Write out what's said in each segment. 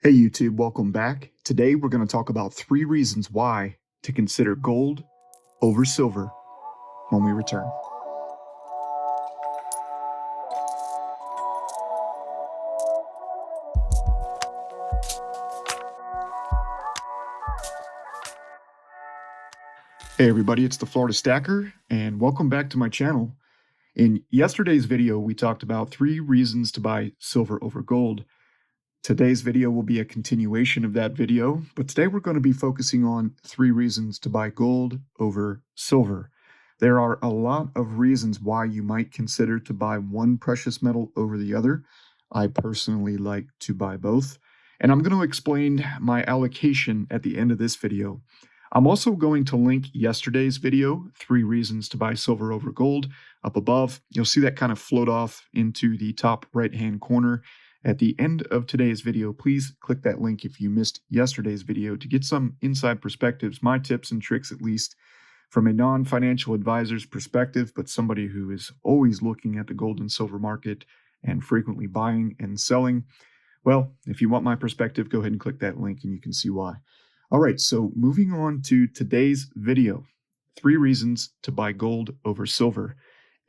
Hey YouTube, welcome back. Today we're going to talk about 3 reasons why to consider gold over silver when we return. Hey everybody, it's the Florida Stacker and welcome back to my channel. In yesterday's video, we talked about 3 reasons to buy silver over gold. Today's video will be a continuation of that video, but today we're going to be focusing on 3 reasons to buy gold over silver. There are a lot of reasons why you might consider to buy one precious metal over the other. I personally like to buy both, and I'm going to explain my allocation at the end of this video. I'm also going to link yesterday's video, 3 reasons to buy silver over gold, up above. You'll see that kind of float off into the top right-hand corner. At the end of today's video, please click that link if you missed yesterday's video to get some inside perspectives, my tips and tricks at least, from a non-financial advisor's perspective, but somebody who is always looking at the gold and silver market and frequently buying and selling. Well, if you want my perspective, go ahead and click that link and you can see why. All right, so moving on to today's video, 3 reasons to buy gold over silver.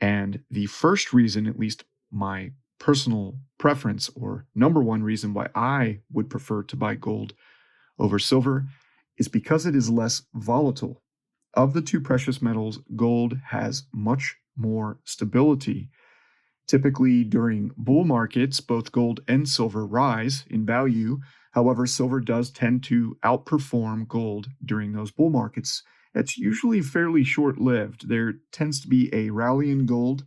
And the first reason, at least my personal preference or number one reason why I would prefer to buy gold over silver, is because it is less volatile. Of the 2 precious metals, gold has much more stability. Typically during bull markets, both gold and silver rise in value. However, silver does tend to outperform gold during those bull markets. It's usually fairly short-lived. There tends to be a rally in gold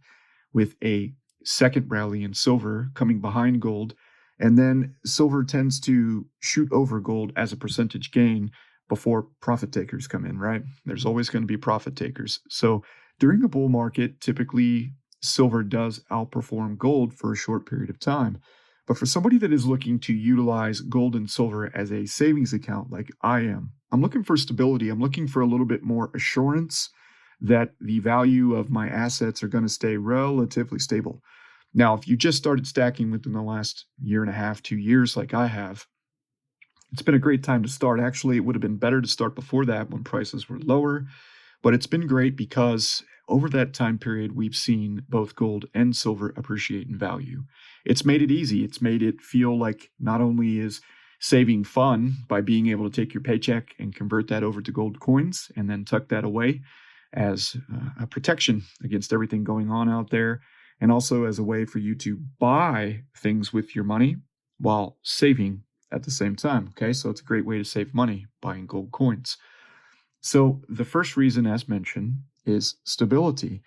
with a second rally in silver coming behind gold, and then silver tends to shoot over gold as a percentage gain before profit takers come in, right? There's always going to be profit takers. So during a bull market, typically silver does outperform gold for a short period of time. But for somebody that is looking to utilize gold and silver as a savings account like I am, I'm looking for stability. I'm looking for a little bit more assurance that the value of my assets are going to stay relatively stable. Now, if you just started stacking within the last 1.5 to 2 years like I have, it's been a great time to start. Actually, it would have been better to start before that when prices were lower, but it's been great because over that time period, we've seen both gold and silver appreciate in value. It's made it easy. It's made it feel like not only is saving fun by being able to take your paycheck and convert that over to gold coins and then tuck that away as a protection against everything going on out there, and also as a way for you to buy things with your money while saving at the same time. Okay, so it's a great way to save money buying gold coins. So the first reason, as mentioned, is stability.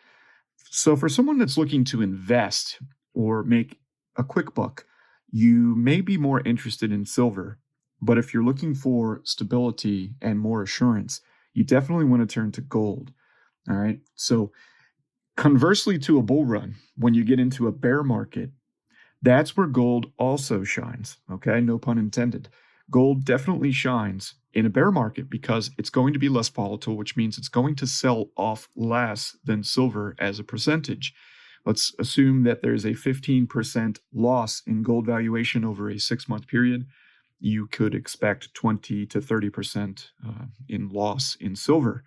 So for someone that's looking to invest or make a quick buck, you may be more interested in silver. But if you're looking for stability and more assurance, you definitely want to turn to gold. All right. So conversely to a bull run, when you get into a bear market, that's where gold also shines. Okay. No pun intended. Gold definitely shines in a bear market because it's going to be less volatile, which means it's going to sell off less than silver as a percentage. Let's assume that there's a 15% loss in gold valuation over a 6-month period. You could expect 20 to 30% in loss in silver.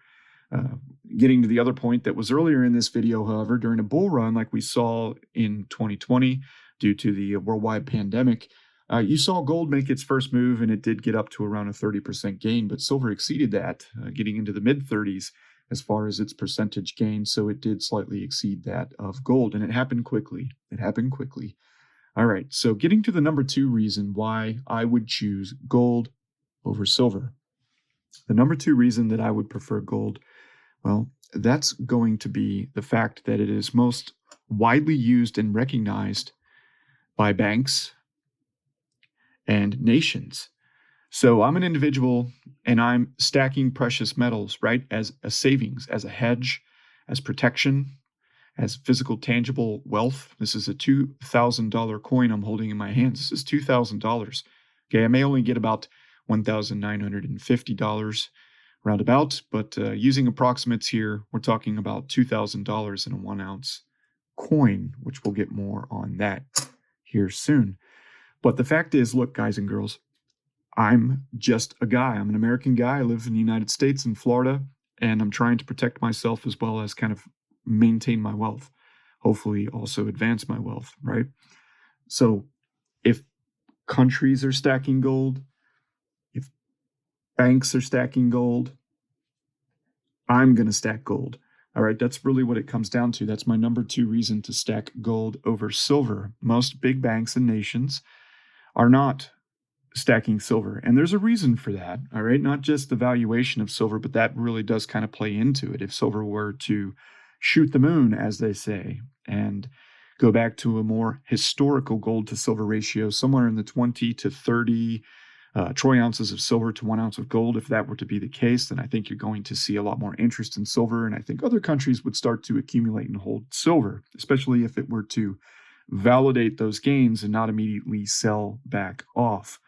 Getting to the other point that was earlier in this video, however, during a bull run like we saw in 2020 due to the worldwide pandemic, you saw gold make its first move, and it did get up to around a 30% gain, but silver exceeded that, getting into the mid-30s as far as its percentage gain, so it did slightly exceed that of gold, and it happened quickly. It happened quickly. All right, so getting to the number 2 reason why I would choose gold over silver. The number 2 reason that I would prefer gold, well, that's going to be the fact that it is most widely used and recognized by banks and nations. So I'm an individual and I'm stacking precious metals, right, as a savings, as a hedge, as protection, as physical tangible wealth. This is a $2,000 coin I'm holding in my hands. This is $2,000. Okay, I may only get about $1,950 roundabout, but using approximates here, we're talking about $2,000 in a 1-ounce coin, which we'll get more on that here soon. But the fact is, look, guys and girls, I'm just a guy. I'm an American guy. I live in the United States in Florida, and I'm trying to protect myself as well as kind of maintain my wealth, hopefully also advance my wealth, right? So if countries are stacking gold, if banks are stacking gold, I'm going to stack gold. All right, that's really what it comes down to. That's my number 2 reason to stack gold over silver. Most big banks and nations are not stacking silver. And there's a reason for that, all right? Not just the valuation of silver, but that really does kind of play into it. If silver were to shoot the moon, as they say, and go back to a more historical gold to silver ratio, somewhere in the 20 to 30 troy ounces of silver to 1 ounce of gold, if that were to be the case, then I think you're going to see a lot more interest in silver. And I think other countries would start to accumulate and hold silver, especially if it were to validate those gains and not immediately sell back off.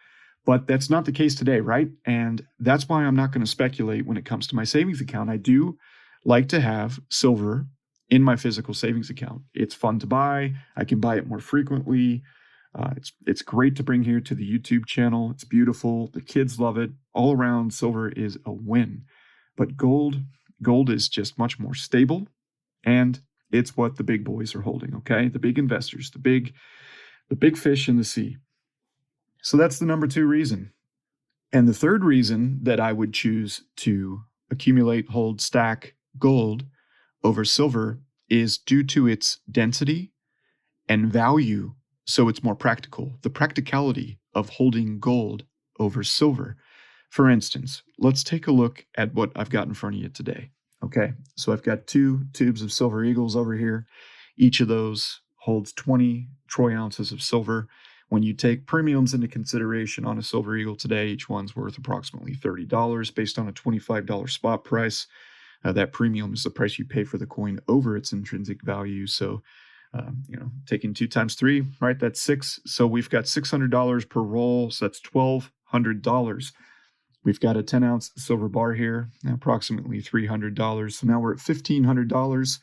But that's not the case today, right? And that's why I'm not going to speculate when it comes to my savings account. I do like to have silver in my physical savings account. It's fun to buy. I can buy it more frequently. It's great to bring here to the YouTube channel. It's beautiful. The kids love it. All around, silver is a win. But gold is just much more stable, and it's what the big boys are holding, okay? The big investors, the big fish in the sea. So that's the number 2 reason. And the third reason that I would choose to accumulate, hold, stack gold over silver is due to its density and value. So it's more practical, the practicality of holding gold over silver. For instance, let's take a look at what I've got in front of you today. Okay, so I've got 2 tubes of Silver Eagles over here. Each of those holds 20 troy ounces of silver. When you take premiums into consideration on a Silver Eagle today, each one's worth approximately $30 based on a $25 spot price. That premium is the price you pay for the coin over its intrinsic value. So, taking 2 times 3, right, that's 6. So we've got $600 per roll. So that's $1,200. We've got a 10-ounce silver bar here, approximately $300. So now we're at $1,500.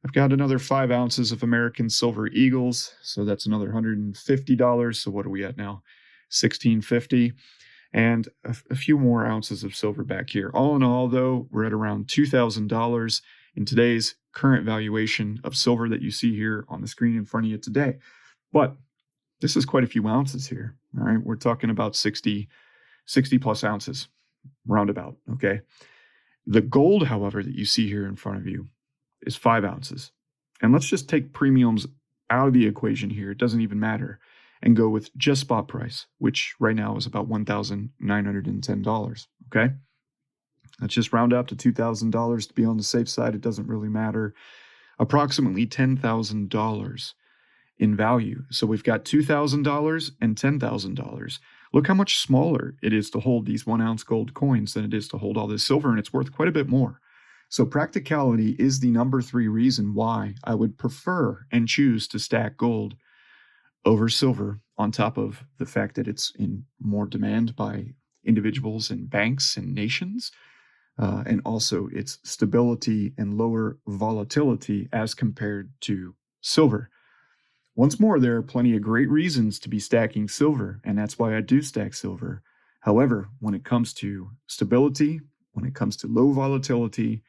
I've got another 5 ounces of American Silver Eagles, so that's another $150. So what are we at now? $1,650. And a few more ounces of silver back here. All in all, though, we're at around $2,000 in today's current valuation of silver that you see here on the screen in front of you today. But this is quite a few ounces here, all right? We're talking about 60 plus ounces, roundabout, okay? The gold, however, that you see here in front of you is 5 ounces. And let's just take premiums out of the equation here. It doesn't even matter. And go with just spot price, which right now is about $1,910, okay? Let's just round up to $2,000 to be on the safe side. It doesn't really matter. Approximately $10,000 in value. So we've got $2,000 and $10,000. Look how much smaller it is to hold these 1 ounce gold coins than it is to hold all this silver, and it's worth quite a bit more. So practicality is the number 3 reason why I would prefer and choose to stack gold over silver, on top of the fact that it's in more demand by individuals and banks and nations, and also its stability and lower volatility as compared to silver. Once more, there are plenty of great reasons to be stacking silver, and that's why I do stack silver. However, when it comes to stability, when it comes to low volatility,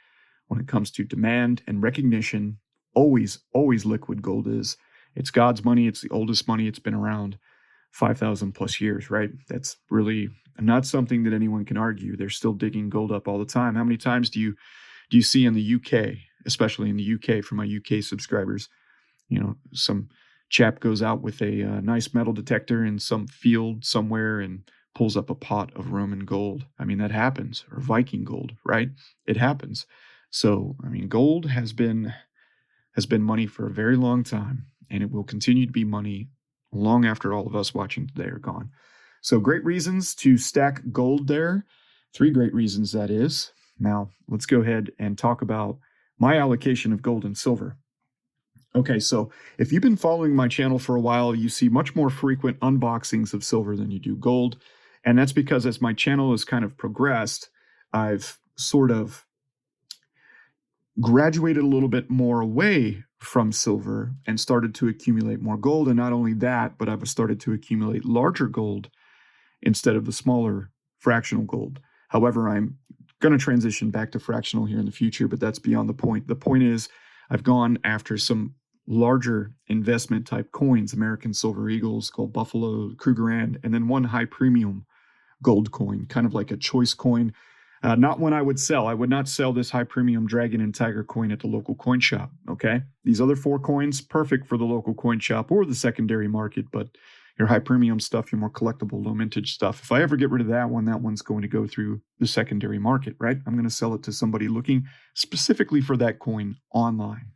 when it comes to demand and recognition, always liquid gold is. It's God's money. It's the oldest money. It's been around 5,000 plus years, right? That's really not something that anyone can argue. They're still digging gold up all the time. How many times do you see in the UK, especially in the UK for my UK subscribers, some chap goes out with a nice metal detector in some field somewhere and pulls up a pot of Roman gold. I mean, that happens, or Viking gold, right? It happens. So, I mean, gold has been money for a very long time, and it will continue to be money long after all of us watching today are gone. So great reasons to stack gold there. 3 great reasons, that is. Now, let's go ahead and talk about my allocation of gold and silver. Okay, so if you've been following my channel for a while, you see much more frequent unboxings of silver than you do gold. And that's because as my channel has kind of progressed, I've sort of graduated a little bit more away from silver and started to accumulate more gold. And not only that, but I've started to accumulate larger gold instead of the smaller fractional gold. However, I'm going to transition back to fractional here in the future, but that's beyond the point. The point is I've gone after some larger investment type coins, American Silver Eagles, Gold Buffalo, Krugerrand, and then one high premium gold coin, kind of like a choice coin. Not one I would sell. I would not sell this high premium Dragon and Tiger coin at the local coin shop. Okay. These other 4 coins, perfect for the local coin shop or the secondary market, but your high premium stuff, your more collectible, low mintage stuff. If I ever get rid of that one's going to go through the secondary market, right? I'm going to sell it to somebody looking specifically for that coin online.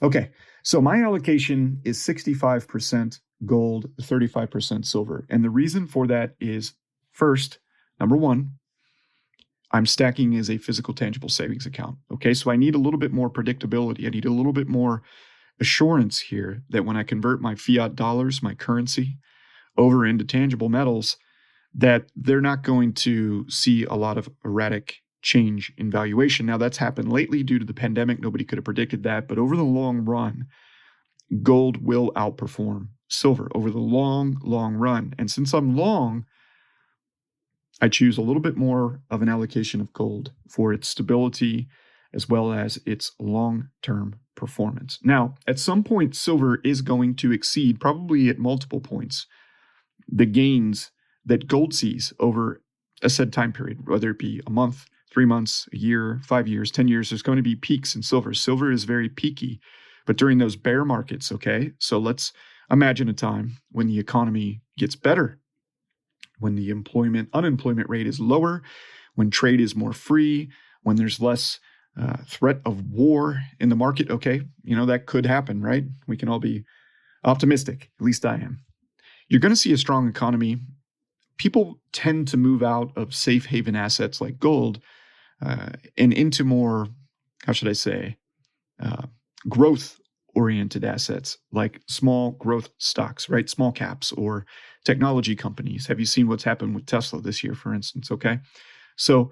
Okay. So my allocation is 65% gold, 35% silver. And the reason for that is first, number one, I'm stacking as a physical tangible savings account. Okay, so I need a little bit more predictability. I need a little bit more assurance here that when I convert my fiat dollars, my currency, over into tangible metals, that they're not going to see a lot of erratic change in valuation. Now, that's happened lately due to the pandemic. Nobody could have predicted that. But over the long run, gold will outperform silver over the long, long run. And since I'm long, I choose a little bit more of an allocation of gold for its stability as well as its long-term performance. Now, at some point, silver is going to exceed, probably at multiple points, the gains that gold sees over a said time period, whether it be a month, 3 months, a year, 5 years, 10 years. There's going to be peaks in silver. Silver is very peaky, but during those bear markets, okay? So let's imagine a time when the economy gets better, when the unemployment rate is lower, when trade is more free, when there's less threat of war in the market. Okay, that could happen, right? We can all be optimistic. At least I am. You're going to see a strong economy. People tend to move out of safe haven assets like gold and into more, how should I say, growth-oriented assets like small growth stocks, right? Small caps or technology companies. Have you seen what's happened with Tesla this year, for instance? Okay. So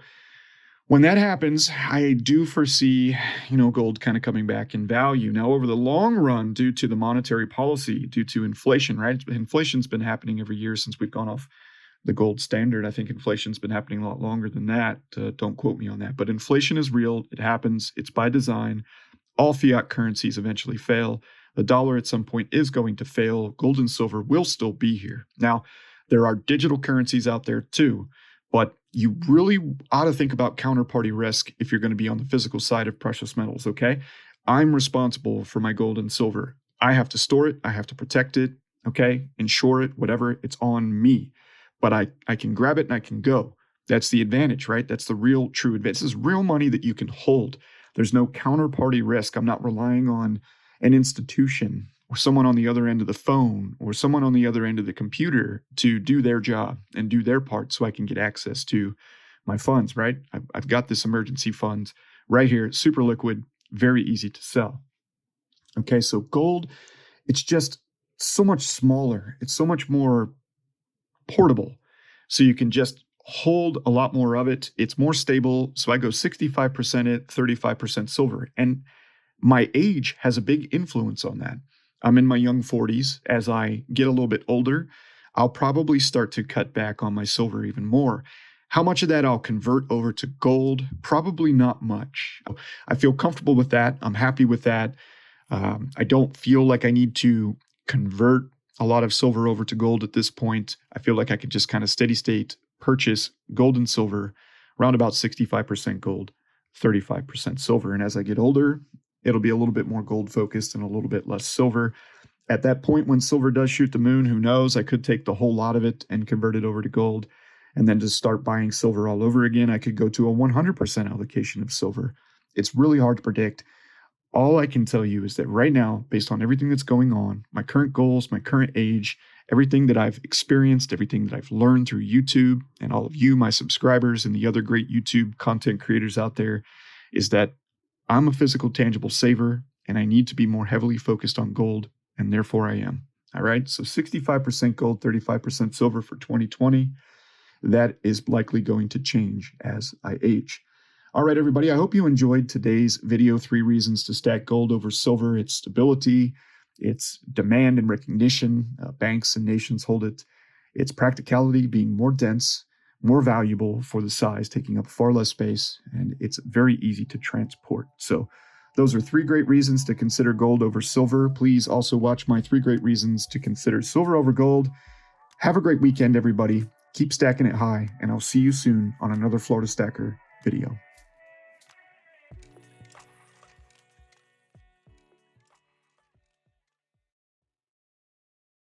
when that happens, I do foresee, gold kind of coming back in value. Now, over the long run, due to the monetary policy, due to inflation, right? Inflation's been happening every year since we've gone off the gold standard. I think inflation's been happening a lot longer than that. Don't quote me on that. But inflation is real. It happens. It's by design. All fiat currencies eventually fail. The dollar at some point is going to fail. Gold and silver will still be here. Now, there are digital currencies out there too, but you really ought to think about counterparty risk if you're going to be on the physical side of precious metals, okay? I'm responsible for my gold and silver. I have to store it. I have to protect it, okay? Insure it, whatever. It's on me. But I can grab it and I can go. That's the advantage, right? That's the real true advantage. This is real money that you can hold. There's no counterparty risk. I'm not relying on an institution or someone on the other end of the phone or someone on the other end of the computer to do their job and do their part so I can get access to my funds, right? I've got this emergency fund right here, super liquid, very easy to sell. Okay, so gold, it's just so much smaller. It's so much more portable. So you can just hold a lot more of it. It's more stable. So I go 65% it, 35% silver. And my age has a big influence on that. I'm in my young 40s. As I get a little bit older, I'll probably start to cut back on my silver even more. How much of that I'll convert over to gold? Probably not much. I feel comfortable with that. I'm happy with that. I don't feel like I need to convert a lot of silver over to gold at this point. I feel like I could just kind of steady state purchase gold and silver around about 65% gold, 35% silver. And as I get older, it'll be a little bit more gold focused and a little bit less silver. At that point, when silver does shoot the moon, who knows? I could take the whole lot of it and convert it over to gold and then just start buying silver all over again. I could go to a 100% allocation of silver. It's really hard to predict. All I can tell you is that right now, based on everything that's going on, my current goals, my current age, everything that I've experienced, everything that I've learned through YouTube, and all of you, my subscribers, and the other great YouTube content creators out there, is that I'm a physical, tangible saver, and I need to be more heavily focused on gold, and therefore I am. All right, so 65% gold, 35% silver for 2020. That is likely going to change as I age. All right, everybody, I hope you enjoyed today's video, 3 reasons to stack gold over silver. Its stability, its demand and recognition. Banks and nations hold it. its practicality being more dense, more valuable for the size, taking up far less space, and it's very easy to transport. So those are 3 great reasons to consider gold over silver. Please also watch my 3 great reasons to consider silver over gold. Have a great weekend, everybody. Keep stacking it high, and I'll see you soon on another Florida Stacker video.